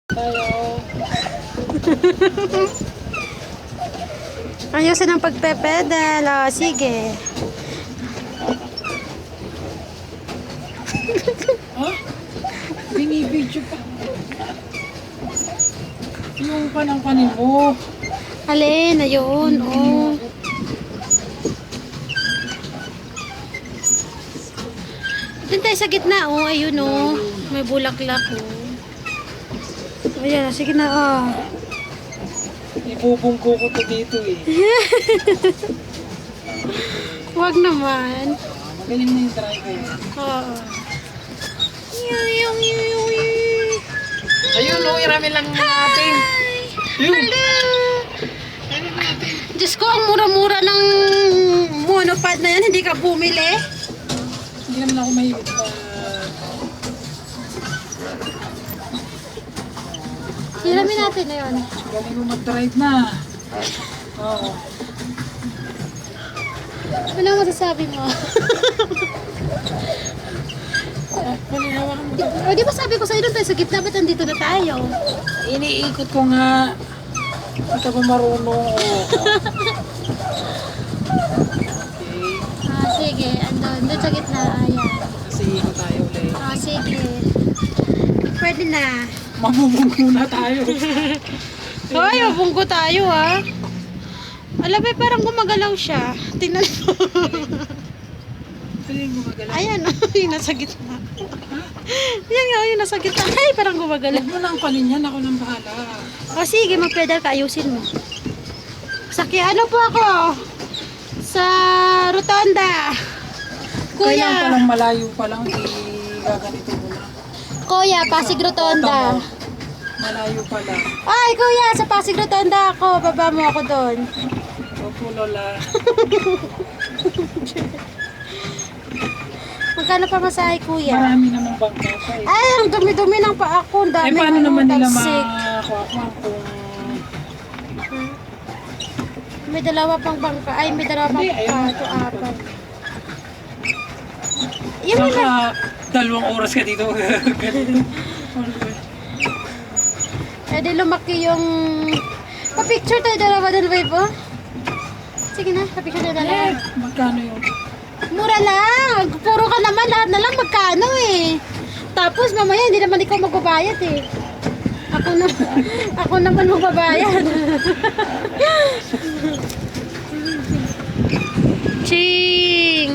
Tayo. Ayusin ang pagpepedal. O, sige. Ha? Binibidyo pa. Yung panang-panin mo. Alin, ayun. Oh. Doon tayo sa gitna. Oh, ayun oh. May bulaklak oh. Ayan, sige na oh. Ibubungko ko to dito eh. Huwag naman. Magaling na yung driver. Oo. Ayun, no, irami lang natin. Yun. Diyos ko, ang mura-mura ng monopod na yan. Hindi ka bumili. Hindi naman ako mahilig na... Hiramin natin na yun. Galing mo mag-drive na. Oo. Ano ang masasabi mo? Panihawakan mo. O, di ba sabi ko sa'yo doon tayo sa gitna, ba't nandito na tayo? Iniikot ko nga. Hindi ka ba marunong? Okay. Sige, andun. Doon sa gitna, ayan. Kasi ikot tayo ulit. Sige. Pwede na. Mamumungko na tayo. Hoy, mabunggo tayo ah. Alam mo, parang gumagalaw siya. Tingnan mo. Ito yung gumagalaw. Ayan, yung nasa gitna. Yan nga, yung nasa gitna. Ay, parang gumagalaw. Huwag mo nang palin yan. Ako nang bahala. O sige, mag-pedal ka, ayusin mo. Sakyan po ako sa Rotonda. Kailan pa Kuya, lang malayo pa lang. Gaganito mo na. Kuya, Pasig Rotonda. Malayo pa lang. Ay, kuya, sa Pasig Rotonda ako. Baba mo ako doon. Opo, Lola. Magkano pa masahe, kuya? Marami namang bangka pa eh. Ay, ang dumi-dumi ng paa ko. Ang dami. Paano naman nila talsik. makakuha kung... May dalawa pang bangka. Ay, may dalawa pang Hindi, ayun. ito, apat. Yung Baka na. 2 oras ka dito. Ganito. Pwede lumaki yung... Pa-picture tayo dalawa doon, babe, oh. Sige na, pa-picture tayo dalawa. Magkano yun? Mura lang. Puro ka naman. Lahat na lang magkano eh. Tapos mamaya hindi naman ikaw magbabayad eh. Ako naman magbabayad. Ching!